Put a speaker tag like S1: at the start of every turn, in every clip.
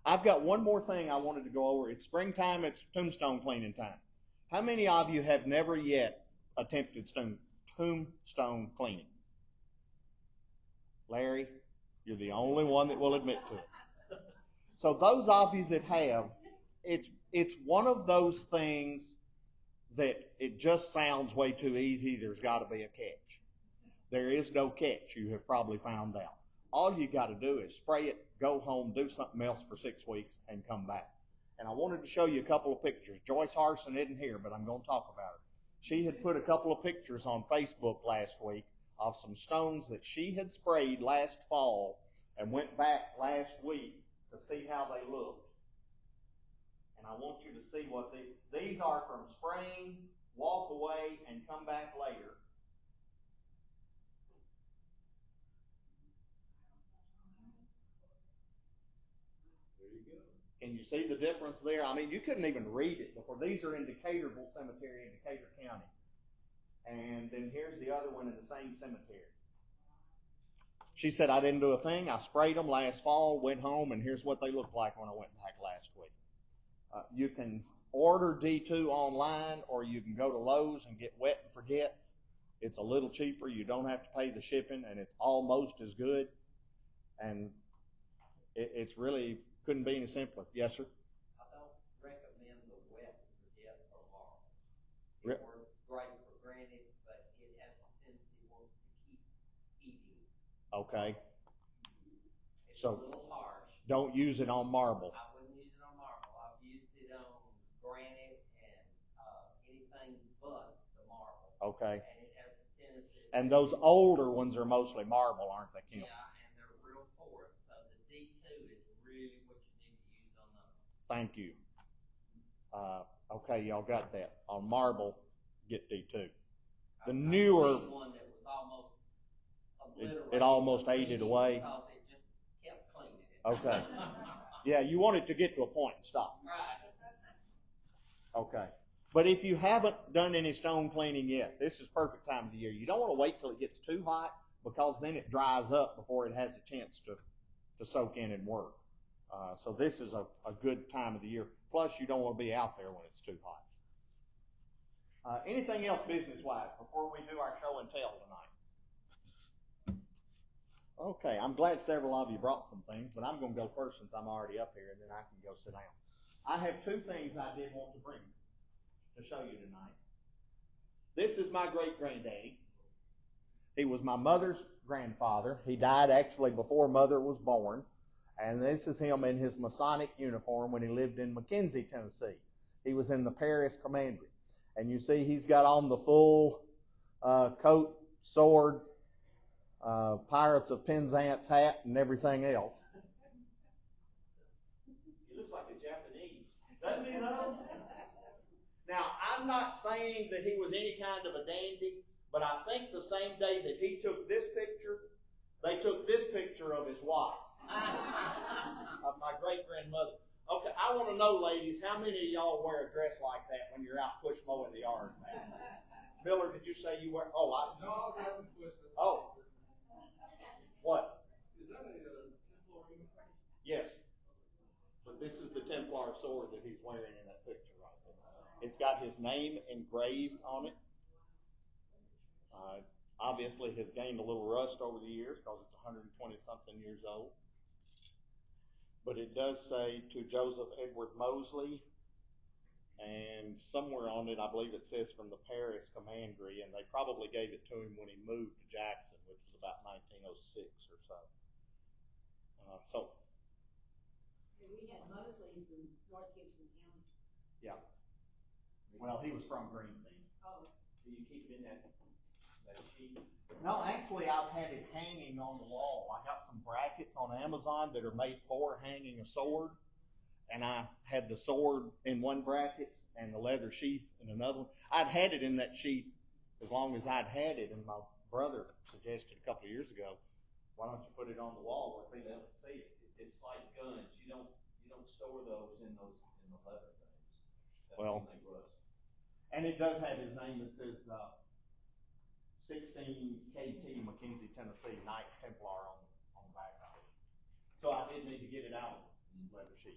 S1: I've got one more thing I wanted to go over. It's springtime. It's tombstone cleaning time. How many of you have never yet attempted tombstone cleaning? Larry, you're the only one that will admit to it. So those of you that have, it's one of those things that it just sounds way too easy. There's got to be a catch. There is no catch. You have probably found out. All you got to do is spray it, go home, do something else for 6 weeks, and come back. And I wanted to show you a couple of pictures. Joyce Harson isn't here, but I'm going to talk about her. She had put a couple of pictures on Facebook last week of some stones that she had sprayed last fall and went back last week to see how they looked. And I want you to see what these are from spraying, walk away, and come back later. Can you see the difference there? I mean, you couldn't even read it before. These are in Decaturville Cemetery in Decatur County. And then here's the other one in the same cemetery. She said, I didn't do a thing. I sprayed them last fall, went home, and here's what they looked like when I went back last week. You can order D2 online, or you can go to Lowe's and get Wet and Forget. It's a little cheaper. You don't have to pay the shipping, and it's almost as good. And it's really couldn't be any simpler. Yes, sir?
S2: I don't recommend the Wet and Forget or marble. It works great for granite, but it has a tendency to keep eating.
S1: Okay.
S2: It's
S1: So
S2: a little harsh.
S1: Don't use it on marble.
S2: I wouldn't use it on marble. I've used it on granite and anything but the marble.
S1: Okay.
S2: And it has a tendency.
S1: And those older ones are mostly marble, aren't they, Kim?
S2: Yeah, and they're real porous. So the D2 is really what you need to use on those.
S1: Thank you. Okay, y'all got that. On marble, get D2. The newer
S2: one that was almost
S1: it almost ate it away.
S2: Because it just kept cleaning it.
S1: Okay. Yeah, you want it to get to a point and stop.
S2: Right.
S1: Okay. But if you haven't done any stone cleaning yet, this is perfect time of the year. You don't want to wait till it gets too hot because then it dries up before it has a chance to soak in and work. So this is a good time of the year. Plus, you don't want to be out there when it's too hot. Anything else business-wise before we do our show and tell tonight? Okay, I'm glad several of you brought some things, but I'm going to go first since I'm already up here, and then I can go sit down. I have two things I did want to bring to show you tonight. This is my great-granddaddy. He was my mother's grandfather. He died actually before Mother was born. And this is him in his Masonic uniform when he lived in McKenzie, Tennessee. He was in the Paris Commandery. And you see he's got on the full coat, sword, Pirates of Penzance hat, and everything else. He looks like a Japanese. Doesn't he, though? Now, I'm not saying that he was any kind of a dandy, but I think the same day that he took this picture, they took this picture of his wife. Of my great-grandmother. Okay, I want to know, ladies, how many of y'all wear a dress like that when you're out push mowing the yard? Miller, did you say you wear? Oh,
S3: No, that's a twist.
S1: Oh. What?
S3: Is that a Templar uniform?
S1: Yes. But this is the Templar sword that he's wearing in that picture right there. It's got his name engraved on it. Obviously has gained a little rust over the years because it's 120-something years old. But it does say to Joseph Edward Mosley, and somewhere on it, I believe it says from the Paris Commandery, and they probably gave it to him when he moved to Jackson, which was about 1906 or so.
S4: We had Mosley's in North Gibson County.
S1: Yeah. Well, he was from Greenfield.
S4: Oh.
S1: Do you keep it in that sheet? No, actually, I've had it hanging on the wall. I got some brackets on Amazon that are made for hanging a sword, and I had the sword in one bracket and the leather sheath in another one. I'd had it in that sheath as long as I'd had it, and my brother suggested a couple of years ago, why don't you put it on the wall where people can see it?
S5: It's like guns. You don't store those in the leather things.
S1: Well, and it does have his name. It says 16 KT McKenzie, Tennessee, Knights Templar on the back of it. So I did need to get it out leather sheath.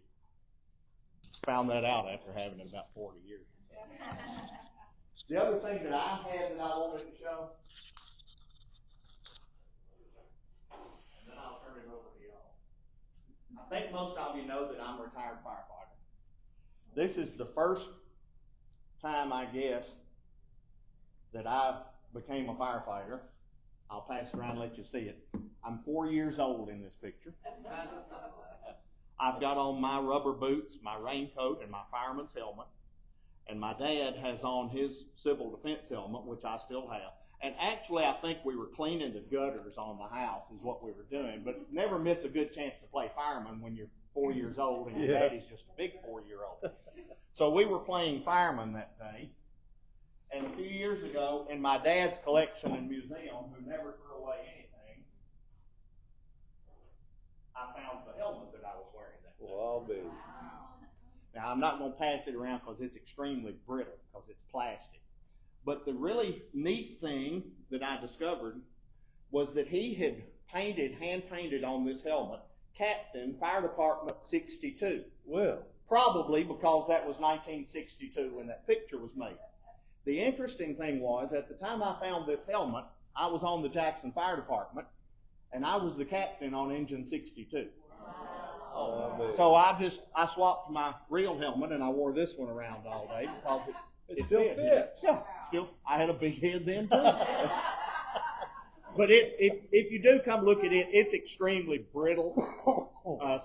S1: Found that out after having it about 40 years. The other thing that I had that I wanted to show, and then I'll turn it over to y'all. I think most of you know that I'm a retired firefighter. This is the first time, I guess, that I became a firefighter. I'll pass it around and let you see it. I'm 4 years old in this picture. I've got on my rubber boots, my raincoat, and my fireman's helmet. And my dad has on his civil defense helmet, which I still have. And actually, I think we were cleaning the gutters on the house is what we were doing. But never miss a good chance to play fireman when you're 4 years old and your daddy's just a big 4-year-old. So we were playing fireman that day. And a few years ago, in my dad's collection and museum, who never threw away anything, I found the helmet that I was wearing that day.
S6: Well, I'll be.
S1: Now, I'm not going to pass it around because it's extremely brittle, because it's plastic. But the really neat thing that I discovered was that he had hand-painted on this helmet, Captain Fire Department 62.
S6: Well.
S1: Probably because that was 1962 when that picture was made. The interesting thing was, at the time I found this helmet, I was on the Jackson Fire Department, and I was the captain on Engine 62. So I swapped my real helmet and I wore this one around all day because it
S6: still fits.
S1: Yeah, still. I had a big head then too. But if you do come look at it, it's extremely brittle.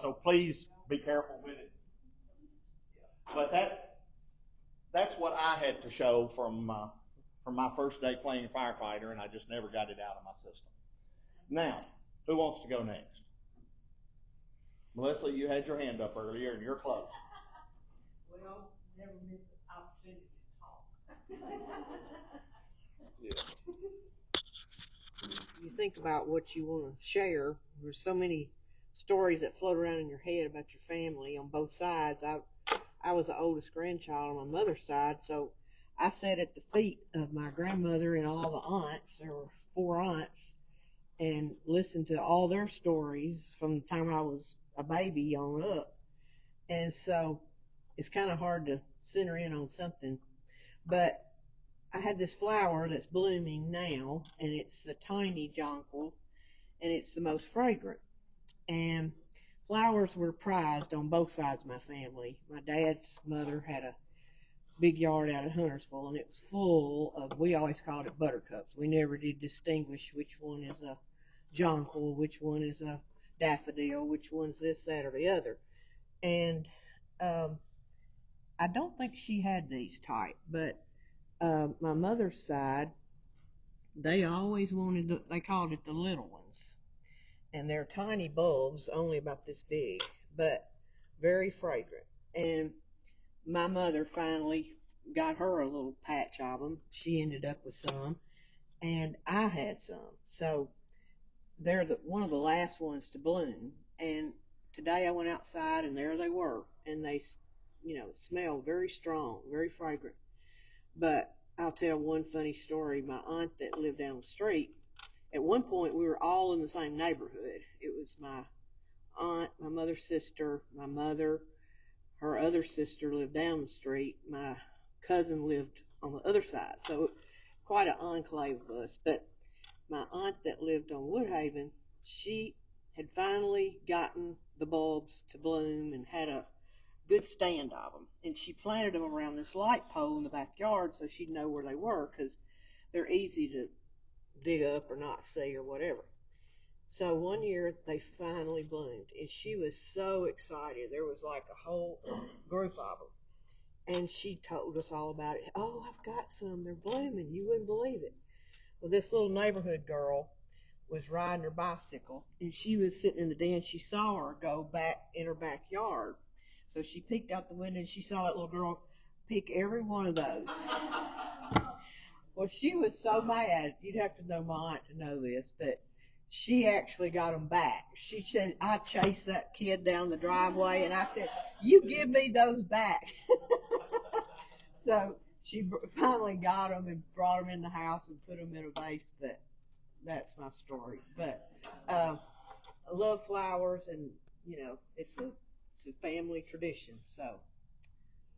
S1: So please be careful with it. But that's what I had to show from my first day playing firefighter, and I just never got it out of my system. Now, who wants to go next? Melissa, you had your hand up earlier, and you're close.
S4: Well, never miss an opportunity to talk.
S7: You think about what you want to share. There's so many stories that float around in your head about your family on both sides. I was the oldest grandchild on my mother's side, so I sat at the feet of my grandmother and all the aunts. There were 4 aunts, and listened to all their stories from the time I was a baby on up. And so it's kind of hard to center in on something. But I had this flower that's blooming now, and it's the tiny jonquil, and it's the most fragrant. And flowers were prized on both sides of my family. My dad's mother had a big yard out at Huntersville, and it was full of, we always called it buttercups. We never did distinguish which one is a jonquil, which one is a daffodil, which one's this, that, or the other. And I don't think she had these type, but my mother's side, they always wanted, they called it the little ones. And they're tiny bulbs, only about this big, but very fragrant. And my mother finally got her a little patch of them. She ended up with some, and I had some. So they're one of the last ones to bloom. And today I went outside, and there they were, and they, smelled very strong, very fragrant. But I'll tell one funny story. My aunt that lived down the street, at one point we were all in the same neighborhood. It was my aunt, my mother's sister, my mother, her other sister lived down the street. My cousin lived on the other side. So quite an enclave of us. But my aunt that lived on Woodhaven, she had finally gotten the bulbs to bloom and had a good stand of them. And she planted them around this light pole in the backyard so she'd know where they were, because they're easy to dig up or not see or whatever. So one year they finally bloomed, and she was so excited. There was like a whole group of them. And she told us all about it. Oh, I've got some. They're blooming. You wouldn't believe it. Well, this little neighborhood girl was riding her bicycle, and she was sitting in the den. She saw her go back in her backyard. So she peeked out the window, and she saw that little girl pick every one of those. Well, she was so mad. You'd have to know my aunt to know this, but she actually got them back. She said, I chased that kid down the driveway, and I said, you give me those back. So she finally got them and brought them in the house and put them in a vase, but that's my story. But I love flowers, and, it's It's a family tradition. So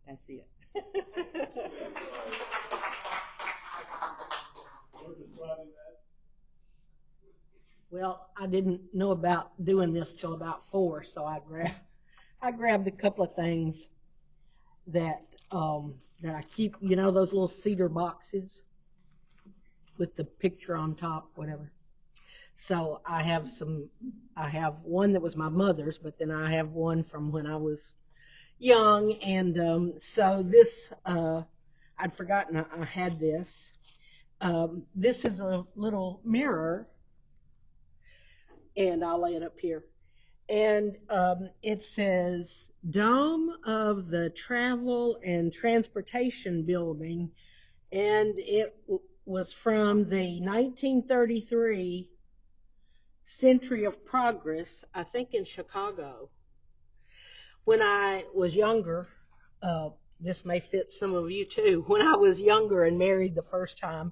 S7: that's it.
S4: Well, I didn't know about doing this till about 4, so I grabbed a couple of things that I keep. You know those little cedar boxes with the picture on top, whatever. So I have one that was my mother's, but then I have one from when I was young, and so this I'd forgotten I had this. This is a little mirror, and I'll lay it up here. And it says Dome of the Travel and Transportation Building, and it was from the 1933 Century of Progress, I think in Chicago. When I was younger, this may fit some of you too. When I was younger and married the first time,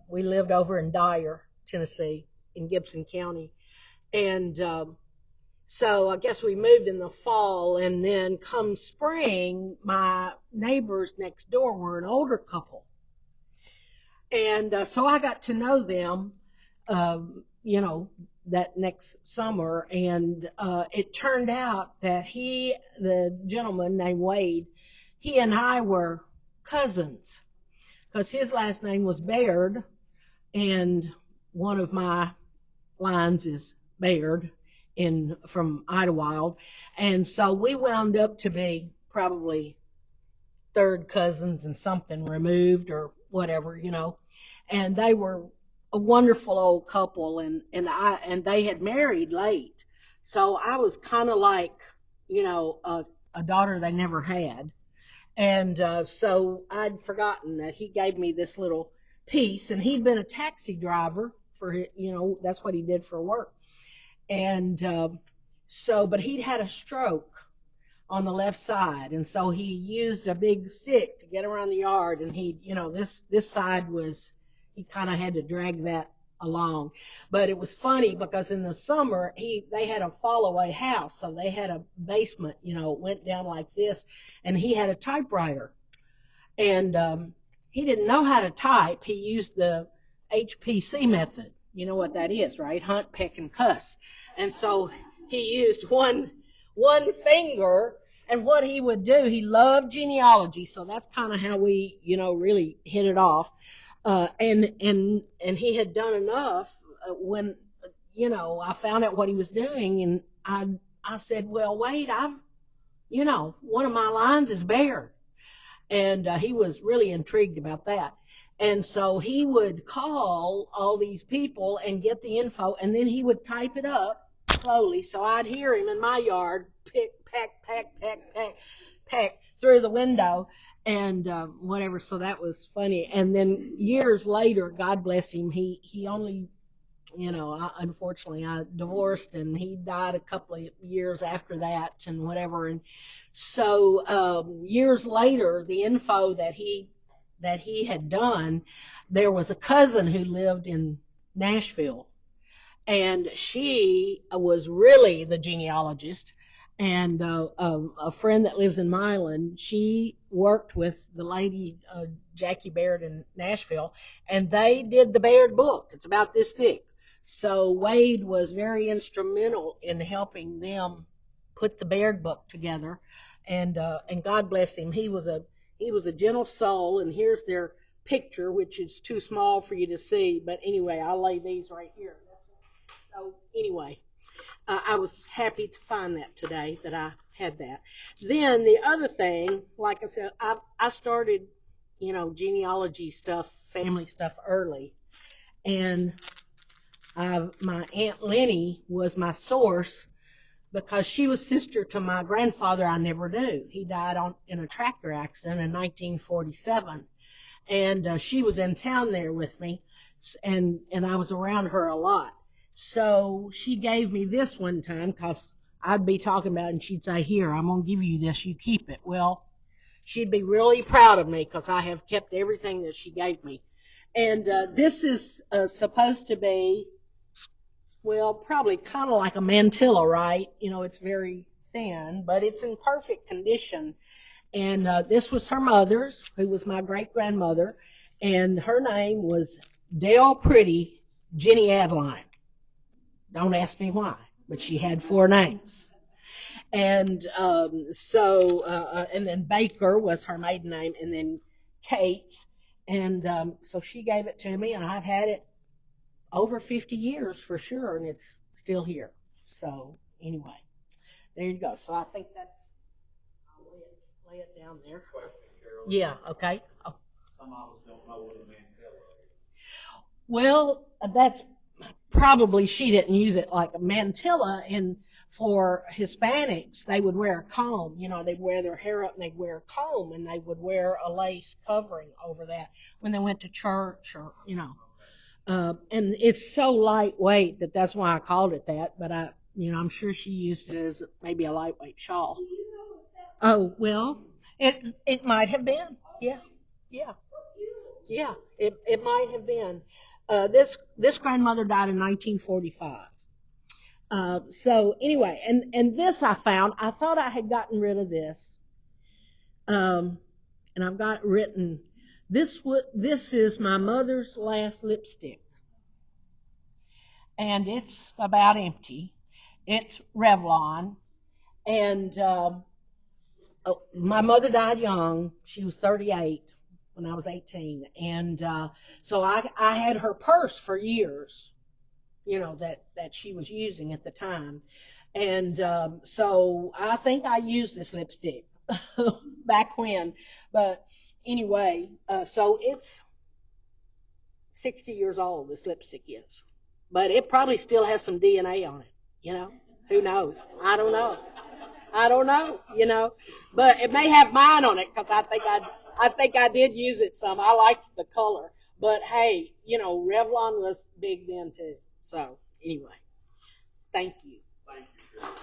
S4: we lived over in Dyer, Tennessee, in Gibson County. And so I guess we moved in the fall, and then come spring, my neighbors next door were an older couple. And so I got to know them, that next summer, and it turned out that the gentleman named Wade, he and I were cousins, because his last name was Baird, and one of my lines is Baird from Idlewild, and so we wound up to be probably third cousins and something removed or whatever, and they were a wonderful old couple, and they had married late, so I was kind of like, a daughter they never had, and so I'd forgotten that he gave me this little piece, and he'd been a taxi driver for, that's what he did for work, and but he'd had a stroke on the left side, and so he used a big stick to get around the yard, and this side was, he kind of had to drag that along. But it was funny because in the summer they had a fall-away house, so they had a basement, went down like this, and he had a typewriter, and he didn't know how to type. He used the HPC method. You know what that is, right? Hunt, peck, and cuss. And so he used one finger, and what he would do, he loved genealogy, so that's kind of how we, really hit it off. And he had done enough when, I found out what he was doing, and I said, well, Wade, one of my lines is Baird. And he was really intrigued about that. And so he would call all these people and get the info, and then he would type it up slowly. So I'd hear him in my yard, pack through the window and whatever. So that was funny. And then years later, God bless him, he only, unfortunately I divorced, and he died a couple of years after that and whatever. And so years later, the info that he had done, there was a cousin who lived in Nashville, and she was really the genealogist. And a friend that lives in Milan, she worked with the lady Jackie Baird in Nashville, and they did the Baird book. It's about this thick. So Wade was very instrumental in helping them put the Baird book together, and God bless him. He was a gentle soul, and here's their picture, which is too small for you to see, but anyway, I'll lay these right here. So anyway, I was happy to find that today, that I had that. Then the other thing, like I said, I started, genealogy stuff, family stuff early, and my Aunt Lenny was my source, because she was sister to my grandfather I never knew. He died in a tractor accident in 1947, and she was in town there with me, and I was around her a lot. So she gave me this one time, because I'd be talking about it, and she'd say, here, I'm going to give you this, you keep it. Well, she'd be really proud of me, because I have kept everything that she gave me. And this is supposed to be, well, probably kind of like a mantilla, right? It's very thin, but it's in perfect condition. And this was her mother's, who was my great-grandmother, and her name was Dale Pretty Jenny Adeline. Don't ask me why, but she had 4 names. And and then Baker was her maiden name, and then Kate. And so she gave it to me, and I've had it over 50 years for sure, and it's still here. So anyway, there you go. So I think that's, I'll lay it down there.
S5: Question, Carol.
S4: Yeah, okay. Oh.
S5: Some of us don't know what a mantilla is.
S4: Well, that's probably she didn't use it like a mantilla. And for Hispanics, they would wear a comb. You know, they'd wear their hair up and they'd wear a comb, and they would wear a lace covering over that when they went to church, or, you know. And it's so lightweight that's why I called it that. But I'm sure she used it as maybe a lightweight shawl. Oh, well, it might have been. Yeah, yeah, yeah. It might have been. This grandmother died in 1945. So anyway, and this I found. I thought I had gotten rid of this. And I've got written, this is my mother's last lipstick. And it's about empty. It's Revlon. And my mother died young. She was 38 when I was 18. And so I had her purse for years, that she was using at the time. And so I think I used this lipstick back when. But anyway, so it's 60 years old, this lipstick is. But it probably still has some DNA on it, Who knows? I don't know, But it may have mine on it, because I think I did use it some. I liked the color. But hey, Revlon was big then too. So anyway, thank you.
S5: Thank you, Carol.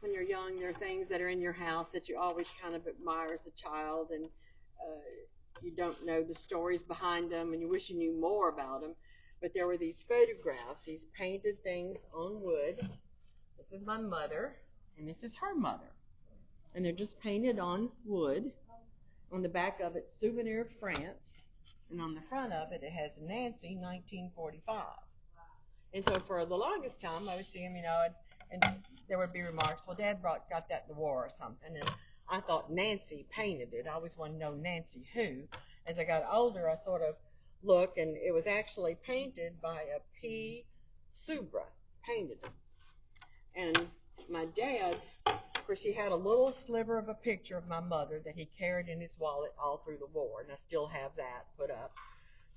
S6: When you're young, there are things that are in your house that you always kind of admire as a child, and you don't know the stories behind them, and you wish you knew more about them. But there were these photographs, these painted things on wood. This is my mother, and this is her mother. And they're just painted on wood. On the back of it, Souvenir of France. And on the front of it, it has Nancy, 1945. And so for the longest time, I would see them, and there would be remarks, well, Dad got that in the war or something. And I thought Nancy painted it. I always wanted to know Nancy who. As I got older, I sort of looked, and it was actually painted by a P. Subra, painted it. And my dad, of course, he had a little sliver of a picture of my mother that he carried in his wallet all through the war, and I still have that put up.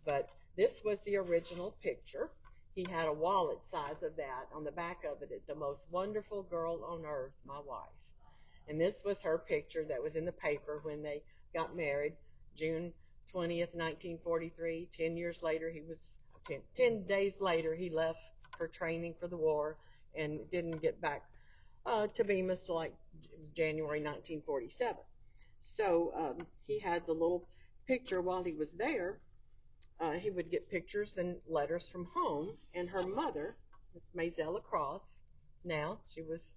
S6: But this was the original picture. He had a wallet size of that. On the back of it, the most wonderful girl on earth, my wife. And this was her picture that was in the paper when they got married, June 20th, 1943. 10 years later, 10 days later, he left for training for the war and didn't get back to Bemis till like January 1947. So he had the little picture while he was there. He would get pictures and letters from home, and her mother, Miss Maisella Cross, now she was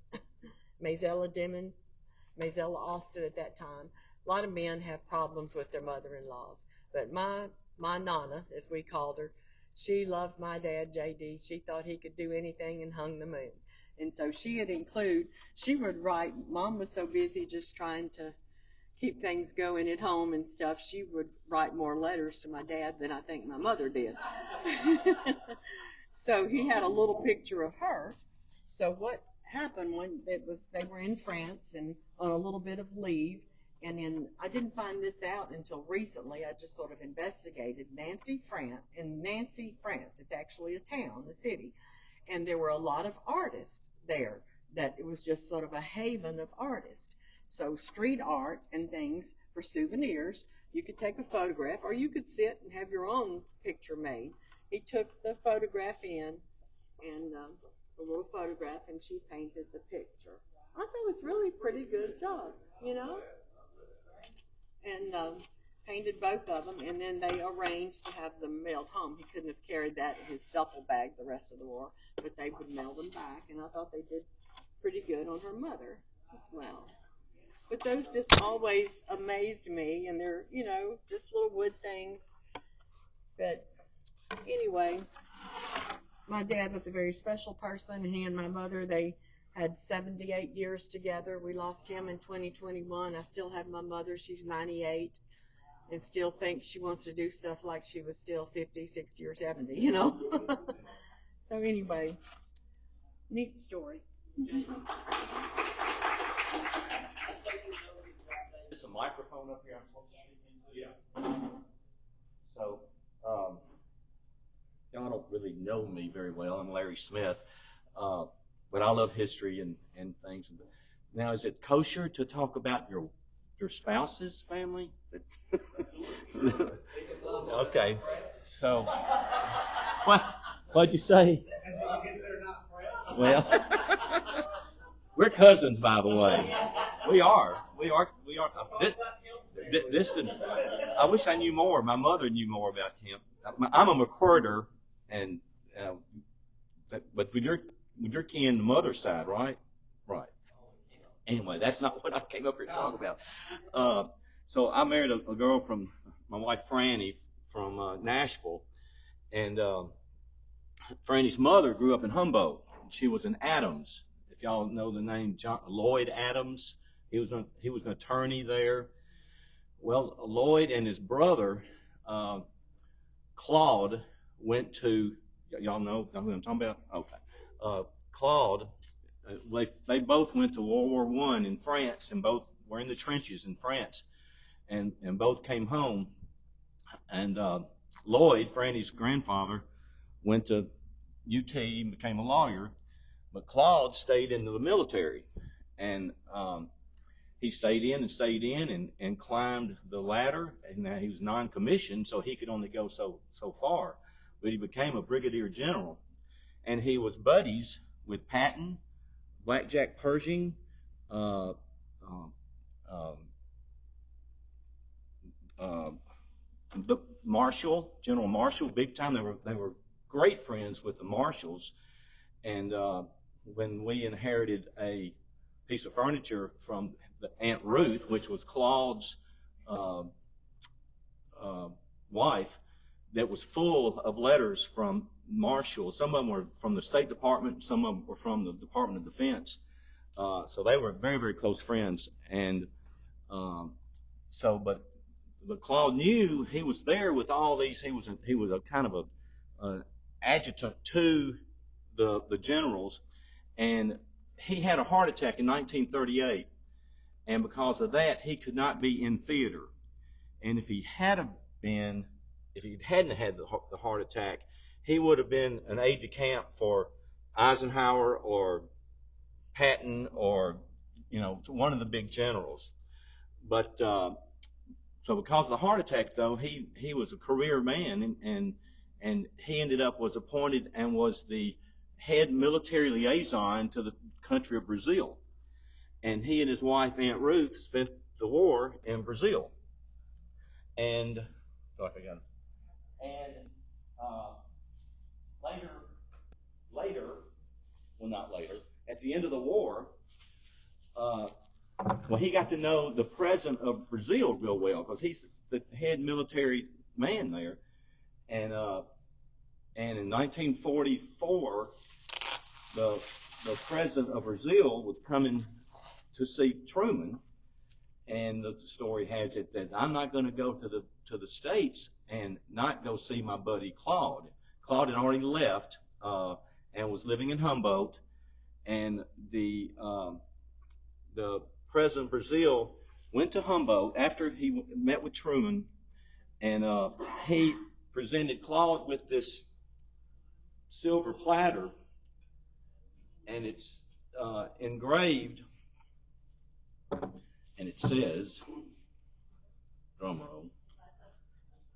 S6: Maisella Demon, Maisella Austin at that time. A lot of men have problems with their mother-in-laws, but my Nana, as we called her, she loved my dad, J.D. She thought he could do anything and hung the moon. And so she would write, Mom was so busy just trying to keep things going at home and stuff, she would write more letters to my dad than I think my mother did. So he had a little picture of her. So what happened when they were in France and on a little bit of leave, and then I didn't find this out until recently. I just sort of investigated Nancy, France. It's actually a town, a city, and there were a lot of artists there. That it was just sort of a haven of artists. So street art and things for souvenirs. You could take a photograph, or you could sit and have your own picture made. He took the photograph in, and the little photograph, and she painted the picture. I thought it was really a pretty good job, and painted both of them, and then they arranged to have them mailed home. He couldn't have carried that in his duffel bag the rest of the war, but they would mail them back, and I thought they did pretty good on her mother as well. But those just always amazed me, and they're, just little wood things. But anyway, my dad was a very special person. He and my mother, they had 78 years together. We lost him in 2021. I still have my mother. She's 98 and still thinks she wants to do stuff like she was still 50, 60, or 70, So anyway, neat story.
S5: Is a microphone up here I'm supposed to speak into? Yeah. So, y'all don't really know me very well. I'm Larry Smith. But I love history and things. Now, is it kosher to talk about your spouse's family? Okay. So, what'd you say? Well, we're cousins, by the way. We are. Distant. I wish I knew more. My mother knew more about him. I'm a McCurder, and but with your kin, the mother side, right? Right. Anyway, that's not what I came up here to talk about. So I married a girl from my wife Franny from Nashville, and Franny's mother grew up in Humboldt. She was in Adams. If y'all know the name Lloyd Adams, he was an attorney there. Well, Lloyd and his brother Claude went to, y'all know who I'm talking about? Okay. Claude, they both went to World War I in France, and both were in the trenches in France, and both came home. And Lloyd, Franny's grandfather, went to UT and became a lawyer, but Claude stayed in the military, and he stayed in and climbed the ladder, and he was non-commissioned, so he could only go so far. But he became a brigadier general, and he was buddies with Patton, Blackjack Pershing, the Marshall, General Marshall, big time. They were great friends with the Marshalls, and when we inherited a piece of furniture from the Aunt Ruth, which was Claude's wife, that was full of letters from Marshall. Some of them were from the State Department, some of them were from the Department of Defense. So they were very, very close friends. And but Claude knew he was there with all these. He was a kind of a adjutant to the generals, and he had a heart attack in 1938, and because of that, he could not be in theater. And if he hadn't had the heart attack, he would have been an aide de camp for Eisenhower or Patton or one of the big generals. But so because of the heart attack, though, he was a career man, and he ended up was appointed and was the head military liaison to the country of Brazil. And he and his wife, Aunt Ruth, spent the war in Brazil. And at the end of the war, he got to know the president of Brazil real well because he's the head military man there. And in 1944, the president of Brazil was coming to see Truman, and the story has it that I'm not going to go to the States and not go see my buddy Claude. Claude had already left and was living in Humboldt, and the president of Brazil went to Humboldt after he met with Truman, and he presented Claude with this silver platter, and it's engraved, and it says, drum roll,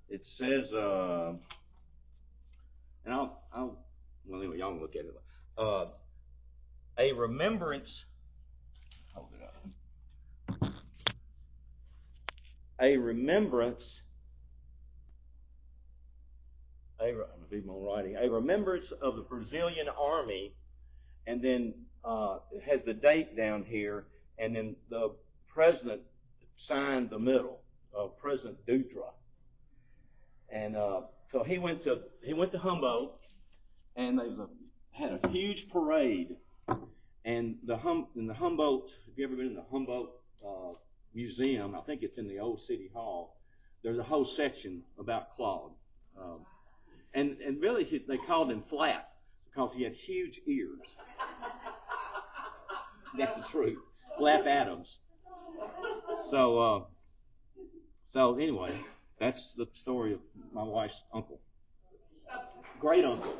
S5: it says, and well, anyway, y'all can look at it. A remembrance, hold it up. a remembrance. I'm going to be more writing. A remembrance of the Brazilian army, and then it has the date down here, and then the president signed the middle, President Dutra. And so he went to Humboldt, and they had a huge parade. And the Humboldt, if you ever been in the Humboldt Museum, I think it's in the old City Hall. There's a whole section about Claude, and really they called him Flap because he had huge ears. That's the truth, Flap Adams. So anyway, that's the story of my wife's uncle, great uncle.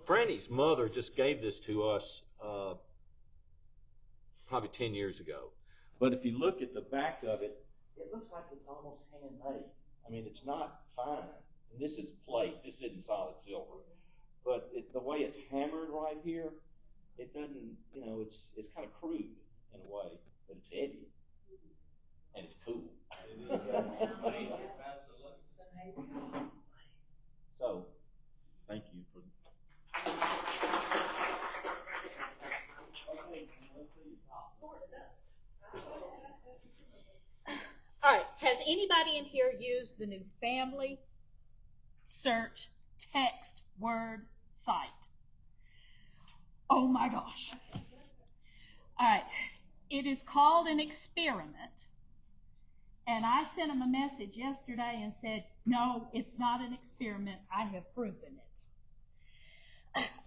S5: Franny's mother just gave this to us probably 10 years ago. But if you look at the back of it, it looks like it's almost handmade. I mean, it's not fine. And this is plate. This isn't solid silver. But the way it's hammered right here, it doesn't, it's kind of crude in a way, but it's heavy. And it's cool. So, thank you for.
S8: All right, has anybody in here used the new family search text word site? Oh my gosh. All right, it is called an experiment. And I sent them a message yesterday and said, no, it's not an experiment. I have proven it.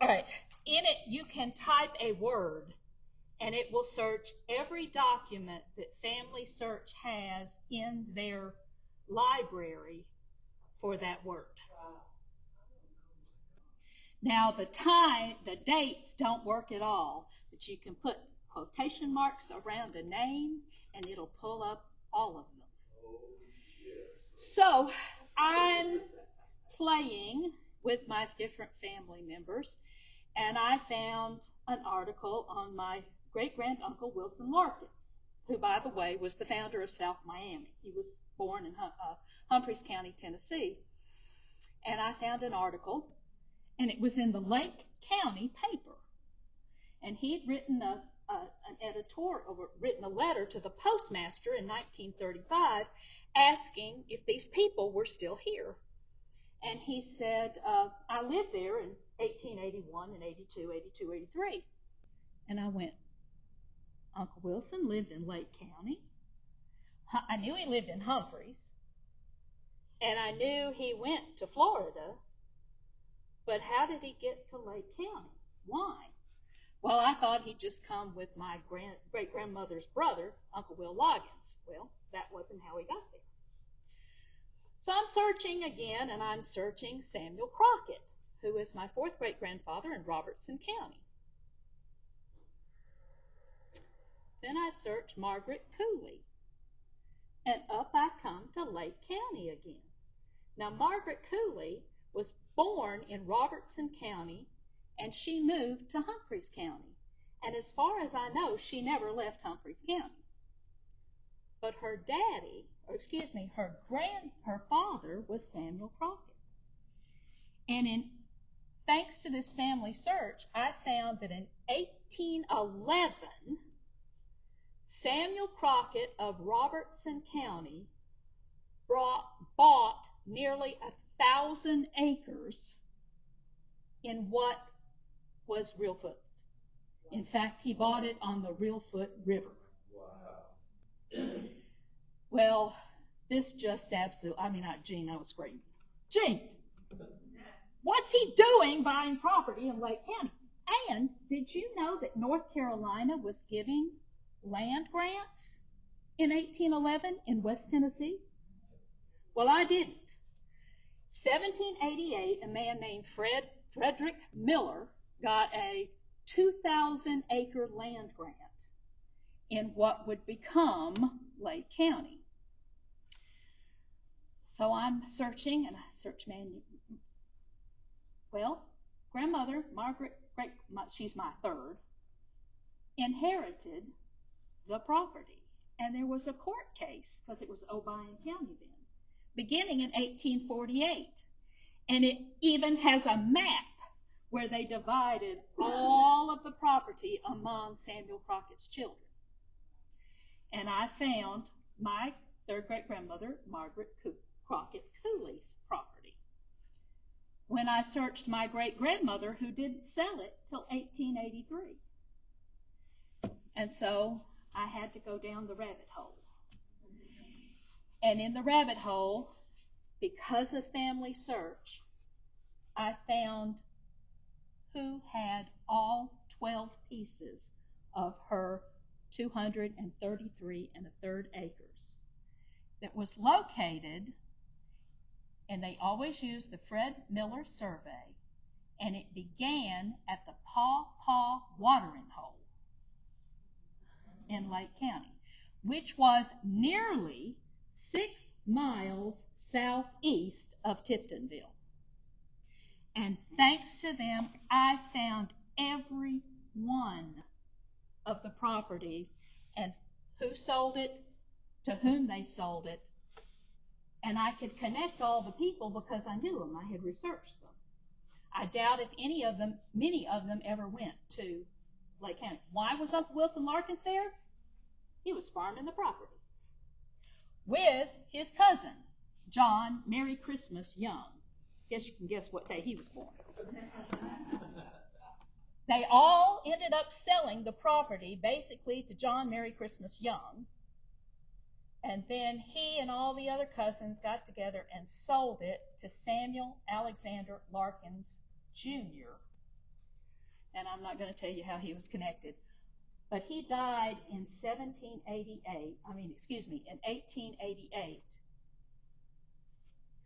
S8: All right, in it you can type a word and it will search every document that Family Search has in their library for that word. Now the dates don't work at all, but you can put quotation marks around a name and it'll pull up all of them. So I'm playing with my different family members, and I found an article on my great-granduncle Wilson Larkins, who, by the way, was the founder of South Miami. He was born in Humphreys County, Tennessee. And I found an article, and it was in the Lake County paper. And he'd written written a letter to the postmaster in 1935 asking if these people were still here. And he said, I lived there in 1881 and 82, 82, 83. And I went, Uncle Wilson lived in Lake County. I knew he lived in Humphreys. And I knew he went to Florida. But how did he get to Lake County? Why? Well, I thought he'd just come with my great-grandmother's brother, Uncle Will Loggins. Well, that wasn't how he got there. So I'm searching again, and I'm searching Samuel Crockett, who is my fourth great-grandfather in Robertson County. Then I search Margaret Cooley, and up I come to Lake County again. Now, Margaret Cooley was born in Robertson County, and she moved to Humphreys County. And as far as I know, she never left Humphreys County. But her her father was Samuel Crockett. And thanks to this family search, I found that in 1811, Samuel Crockett of Robertson County bought nearly 1,000 acres in what was Reelfoot. In fact, he bought it on the Reelfoot River. Wow. Well, this just absolutely, Gene, I was screaming. Gene, what's he doing buying property in Lake County? And did you know that North Carolina was giving land grants in 1811 in West Tennessee? Well, I didn't. 1788, a man named Frederick Miller got a 2,000-acre land grant in what would become Lake County. So I'm searching, and I search grandmother, Margaret, she's my third. inherited the property. And there was a court case, because it was Obion County then, beginning in 1848. And it even has a map where they divided all of the property among Samuel Crockett's children. And I found my third great-grandmother, Margaret Crockett Cooley's property. When I searched my great-grandmother, who didn't sell it till 1883. And so I had to go down the rabbit hole. And in the rabbit hole, because of family search, I found who had all 12 pieces of her 233 1/3 acres that was located, and they always used the Fred Miller survey, and it began at the Paw Paw watering hole in Lake County, which was nearly 6 miles southeast of Tiptonville. And thanks to them, I found every one of the properties and who sold it, to whom they sold it. And I could connect all the people because I knew them. I had researched them. I doubt if many of them ever went to Lake County. Why was Uncle Wilson Larkins there? He was farming the property with his cousin, John Merry Christmas Young. Guess you can guess what day he was born. They all ended up selling the property basically to John Merry Christmas Young. And then he and all the other cousins got together and sold it to Samuel Alexander Larkins Jr. And I'm not going to tell you how he was connected. But he died in 1888,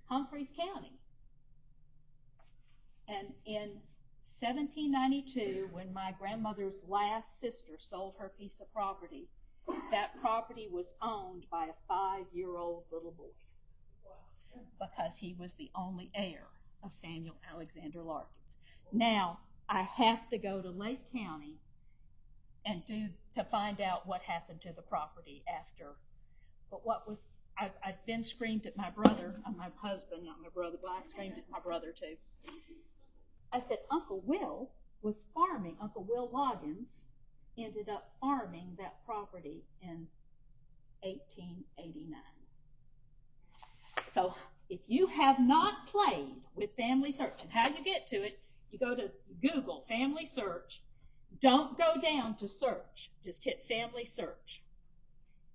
S8: Humphreys County. And in 1792, when my grandmother's last sister sold her piece of property, that property was owned by a 5-year-old little boy because he was the only heir of Samuel Alexander Larkins. Now, I have to go to Lake County and to find out what happened to the property after. But I've been screamed at my brother, my husband, not my brother, but I screamed at my brother too. I said, Uncle Will was farming. Uncle Will Loggins ended up farming that property in 1889. So if you have not played with family search, and how you get to it, you go to Google family search. Don't go down to search. Just hit family search.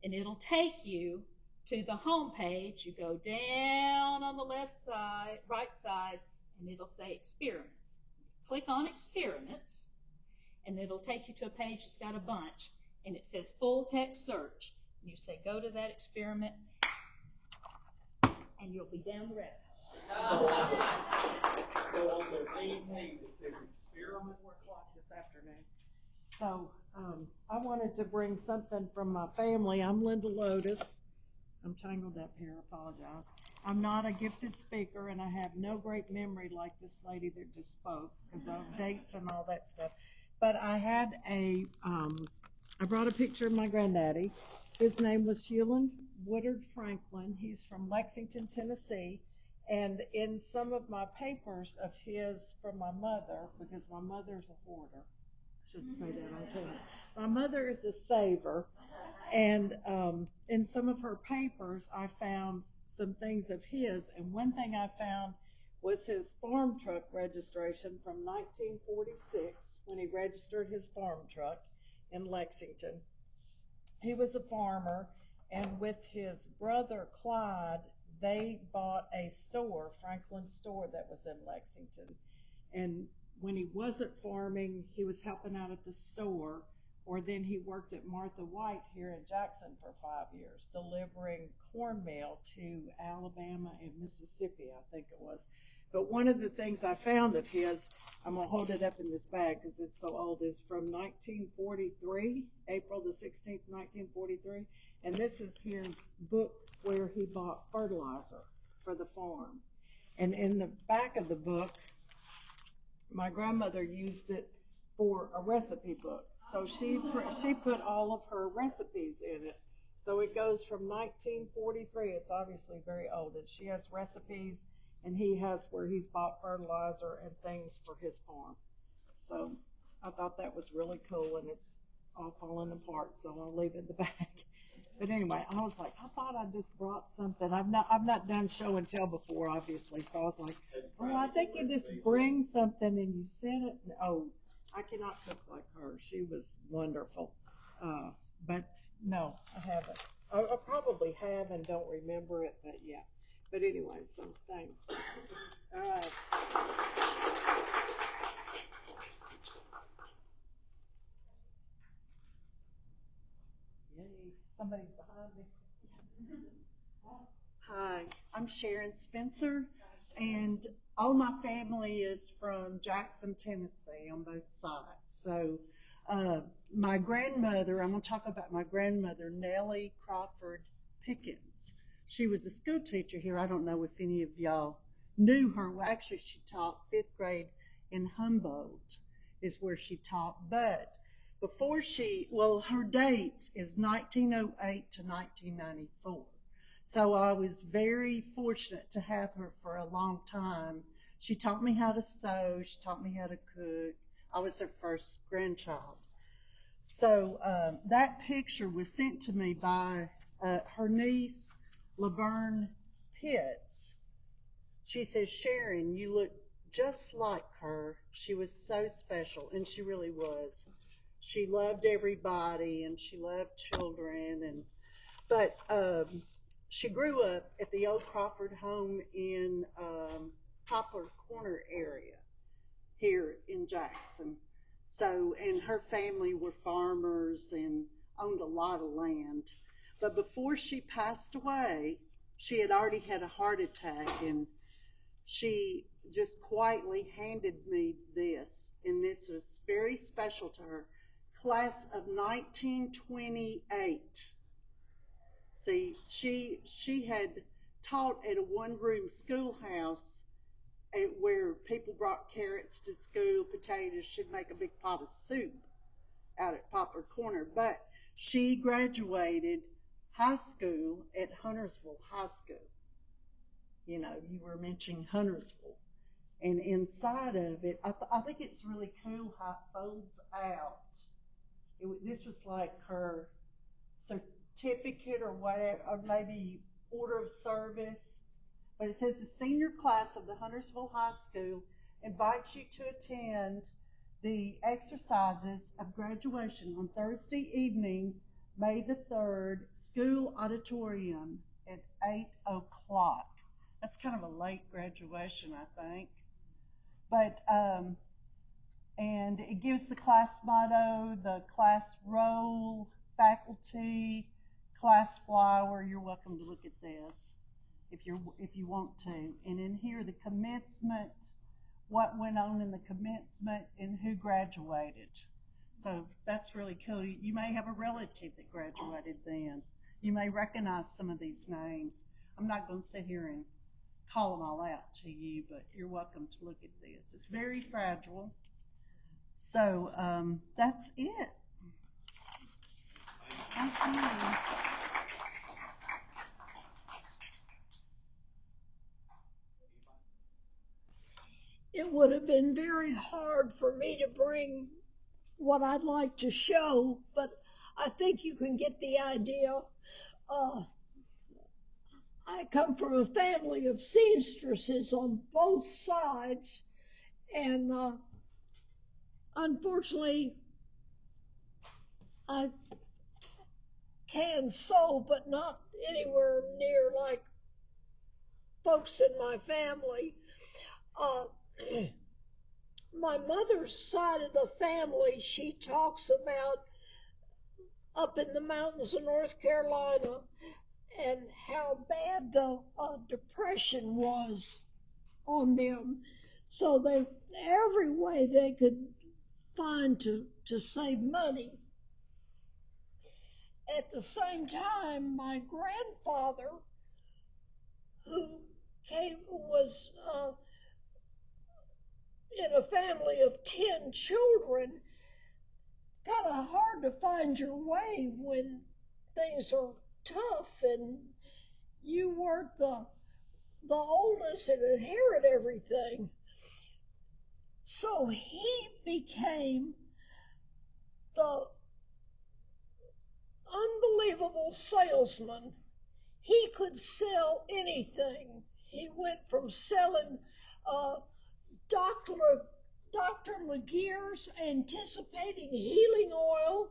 S8: And it'll take you to the home page. You go down on the right side, and it'll say experiments. Click on experiments, and it'll take you to a page that's got a bunch, and it says full text search. You say go to that experiment, and you'll be down the rabbit hole.
S1: So on their main page, it says experiment.
S4: 4 o'clock this afternoon. So I wanted to bring something from my family. I'm Linda Lotus. I'm tangled up here. I apologize. I'm not a gifted speaker, and I have no great memory like this lady that just spoke because of dates and all that stuff. But I had I brought a picture of my granddaddy. His name was Hewlin Woodard Franklin. He's from Lexington, Tennessee. And in some of my papers of his from my mother, because my mother's a hoarder. I shouldn't say that on camera. My mother is a saver. And in some of her papers, I found some things of his. And one thing I found was his farm truck registration from 1946 when he registered his farm truck in Lexington. He was a farmer, and with his brother Clyde, they bought a store, Franklin store, that was in Lexington. And when he wasn't farming, he was helping out at the store, or then he worked at Martha White here in Jackson for 5 years, delivering cornmeal to Alabama and Mississippi, I think it was. But one of the things I found of his, I'm going to hold it up in this bag because it's so old, is from 1943, April the 16th, 1943. And this is his book where he bought fertilizer for the farm. And in the back of the book, my grandmother used it
S9: for a recipe book. So she put all of her recipes in it. So it goes from 1943. It's obviously very old. And she has recipes, and he has where he's bought fertilizer and things for his farm. So I thought that was really cool, and it's all falling apart. So I'll leave it in the back. But anyway, I was like, I thought I just brought something. I've not done show and tell before, obviously. So I was like, oh, I think you just bring something and you send it. Oh, I cannot cook like her. She was wonderful. But no, I haven't. I probably have and don't remember it, but yeah. But anyway, so thanks. All right. Yay. Somebody's behind me.
S10: Hi, I'm Sharon Spencer, and all my family is from Jackson, Tennessee on both sides. So, my grandmother, I'm going to talk about my grandmother, Nellie Crawford Pickens. She was a school teacher here. I don't know if any of y'all knew her. Well, actually, she taught fifth grade in Humboldt, is where she taught. But before her dates is 1908 to 1994. So I was very fortunate to have her for a long time. She taught me how to sew. She taught me how to cook. I was her first grandchild. So that picture was sent to me by her niece, Laverne Pitts. She says, Sharon, you look just like her. She was so special, and she really was. She loved everybody, and she loved children, but she grew up at the old Crawford home in Poplar Corner area here in Jackson. So, and her family were farmers and owned a lot of land. But before she passed away, she had already had a heart attack, and she just quietly handed me this, and this was very special to her. Class of 1928. See, she had taught at a one-room schoolhouse where people brought carrots to school, potatoes. She'd make a big pot of soup out at Poplar Corner. But she graduated high school at Huntersville High School. You know, you were mentioning Huntersville. And inside of it, I think it's really cool how it folds out. This was like her certificate or whatever, or maybe order of service. But it says the senior class of the Huntersville High School invites you to attend the exercises of graduation on Thursday evening, May the 3rd, school auditorium at 8 o'clock. That's kind of a late graduation, I think. But, and it gives the class motto, the class roll, faculty, class flower. You're welcome to look at this if you want to. And in here, the commencement, what went on in the commencement, and who graduated. So that's really cool. You may have a relative that graduated then. You may recognize some of these names. I'm not going to sit here and call them all out to you, but you're welcome to look at this. It's very fragile. So that's it. Thank you.
S11: It would have been very hard for me to bring what I'd like to show, but I think you can get the idea. I come from a family of seamstresses on both sides, and unfortunately, I can sew, but not anywhere near like folks in my family. My mother's side of the family, she talks about up in the mountains of North Carolina and how bad the depression was on them. So they, every way they could find to save money. At the same time, my grandfather, who was in a family of 10 children, kind of hard to find your way when things are tough and you weren't the oldest and inherit everything. So he became the unbelievable salesman. He could sell anything. He went from selling Dr. Laguerre's anticipating healing oil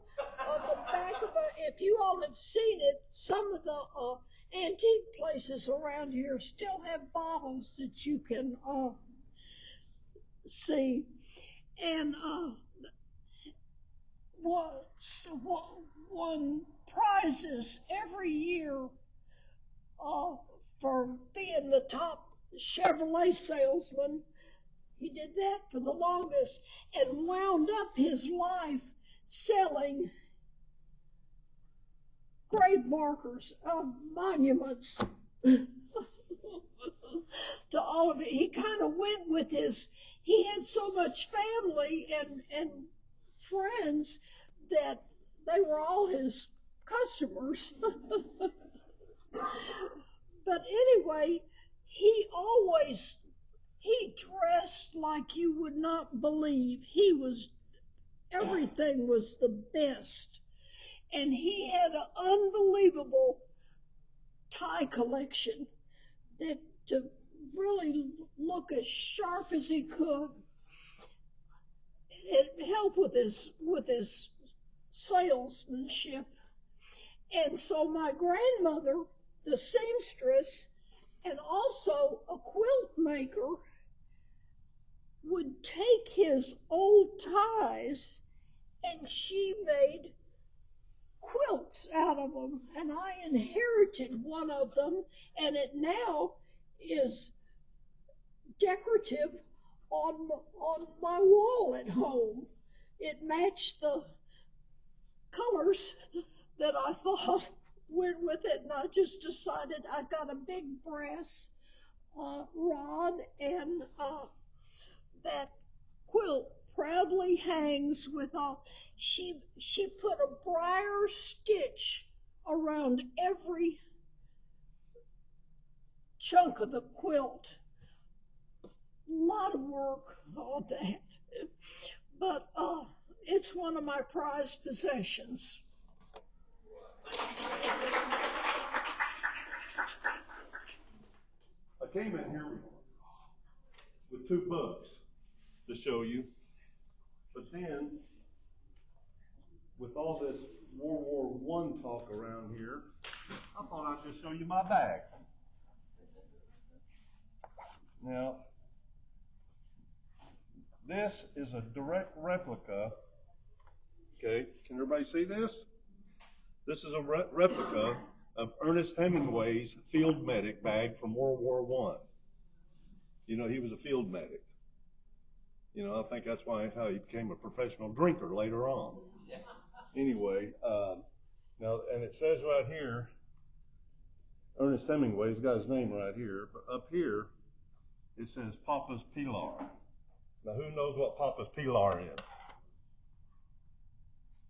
S11: on the back of if you all have seen it, some of the antique places around here still have bottles that you can see. And won prizes every year for being the top Chevrolet salesman. He did that for the longest and wound up his life selling grave markers, monuments to all of it. He kind of went with he had so much family and friends that they were all his customers. But anyway, he dressed like you would not believe. Everything was the best. And he had an unbelievable tie collection that to really look as sharp as he could. It helped with his salesmanship. And so my grandmother, the seamstress, and also a quilt maker, would take his old ties and she made quilts out of them. And I inherited one of them, and it now is decorative on my wall at home. It matched the colors that I thought went with it, and I just decided I got a big brass rod, and that quilt proudly hangs with she put a briar stitch around every chunk of the quilt. A lot of work on that, but it's one of my prized possessions.
S1: I came in here with 2 books to show you, but then with all this World War I talk around here, I thought I'd just show you my bag. Now, this is a direct replica. Okay, can everybody see this? This is a replica of Ernest Hemingway's field medic bag from World War I. You know, he was a field medic. You know, I think that's how he became a professional drinker later on. Anyway, now, and it says right here, Ernest Hemingway's got his name right here, but up here, it says Papa's Pilar. Now, who knows what Papa's Pilar is?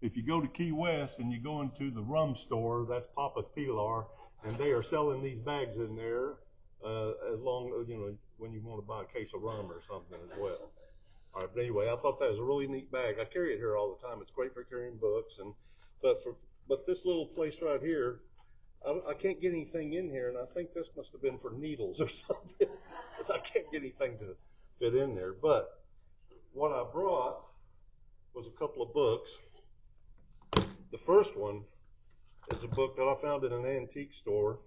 S1: If you go to Key West and you go into the rum store, that's Papa's Pilar, and they are selling these bags in there as long, when you want to buy a case of rum or something as well. All right, but anyway, I thought that was a really neat bag. I carry it here all the time. It's great for carrying books, but this little place right here, I can't get anything in here, and I think this must have been for needles or something, because I can't get anything to fit in there. But what I brought was a couple of books. The first one is a book that I found in an antique store,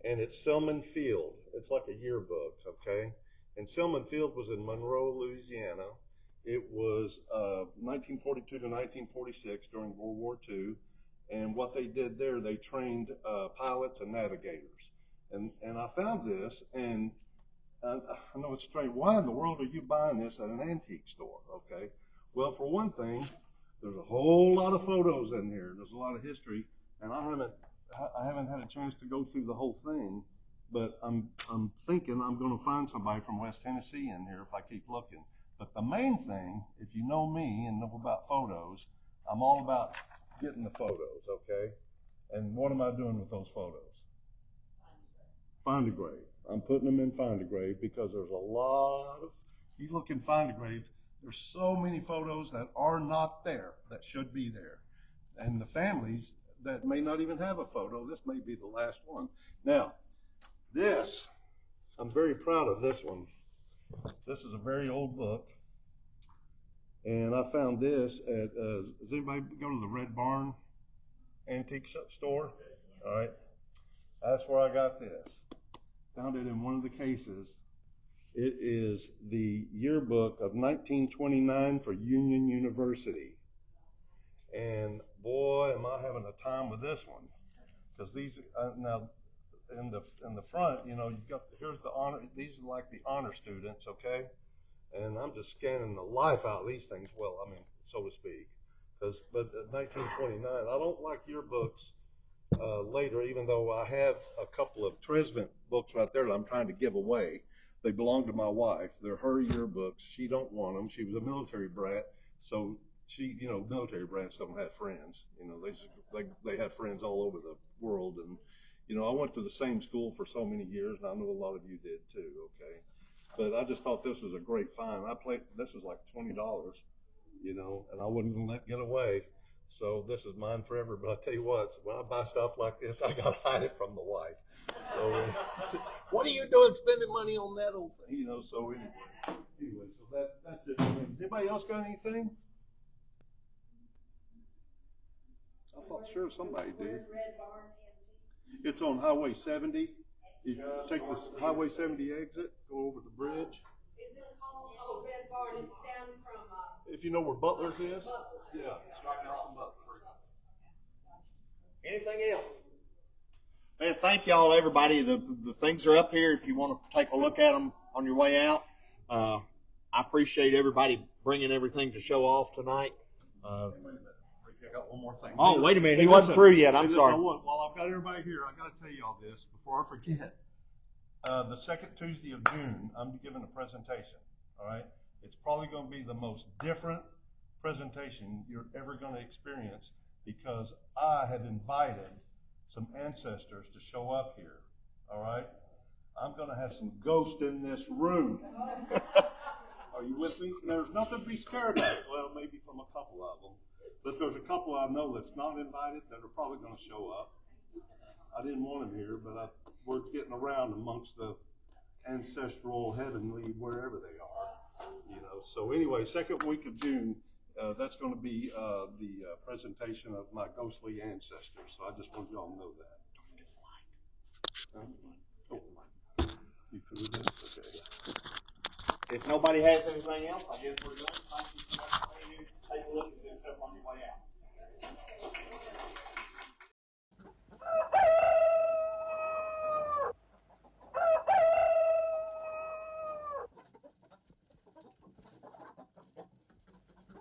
S1: and it's Selman Field. It's like a yearbook, okay? And Selman Field was in Monroe, Louisiana. It was 1942 to 1946 during World War II. And what they did there, they trained pilots and navigators. And I found this, and I know it's strange. Why in the world are you buying this at an antique store? Okay. Well, for one thing, there's a whole lot of photos in here. There's a lot of history, and I haven't had a chance to go through the whole thing. But I'm thinking I'm going to find somebody from West Tennessee in here if I keep looking.
S12: But the main thing, if you know me and know about photos, I'm all about getting the photos, okay? And what am I doing with those photos? Find a grave. I'm putting them in Find a Grave because there's a lot of, you look in Find a Grave, there's so many photos that are not there that should be there. And the families that may not even have a photo, this may be the last one. Now, this, I'm very proud of this one. This is a very old book. And I found this at, does anybody go to the Red Barn antique store? All right. That's where I got this. Found it in one of the cases. It is the yearbook of 1929 for Union University. And boy, am I having a time with this one. Because these, now, in the front, you know, you've got, here's the honor, these are like the honor students, okay? And I'm just scanning the life out of these things, well, I mean, so to speak. But 1929, I don't like yearbooks later, even though I have a couple of Tresvant books right there that I'm trying to give away. They belong to my wife. They're her yearbooks. She don't want them. She was a military brat, so she, you know, military brats don't have friends. You know, they have friends all over the world. And, you know, I went to the same school for so many years, and I know a lot of you did too, okay? But I just thought this was a great find. This was like $20, you know, and I wasn't going to let it get away. So this is mine forever. But I tell you what, when I buy stuff like this, I got to hide it from the wife. So what are you doing spending money on that old thing? You know, so anyway, so that's it. Does anybody else got anything? I thought sure somebody did. It's on Highway 70. You take this Highway 70 exit, go over the bridge.
S6: Is it called Red Barn? It's down from.
S12: If you know where Butler's is, yeah, it's right down from Butler.
S1: Anything else? Man, thank y'all, everybody. The things are up here if you want to take a look at them on your way out. I appreciate everybody bringing everything to show off tonight.
S12: Wait a minute. I got one more thing.
S1: Oh, wait a minute. He wasn't through yet. I'm sorry.
S12: While I've got everybody here, I got to tell you all this before I forget. The second Tuesday of June, I'm giving a presentation. All right. It's probably going to be the most different presentation you're ever going to experience because I have invited some ancestors to show up here. All right. I'm going to have some ghosts in this room. Are you with me? There's nothing to be scared of. Well, maybe from a couple of them. But there's a couple I know that's not invited that are probably going to show up. I didn't want them here, but word's getting around amongst the ancestral heavenly wherever they are. You know. So anyway, second week of June, that's going to be the presentation of my ghostly ancestors. So I just want y'all to know that. Oh, you threw this? Okay.
S1: If nobody has anything else, I guess we're done. Thank you so much for being here. Take a look at this stuff on your way out.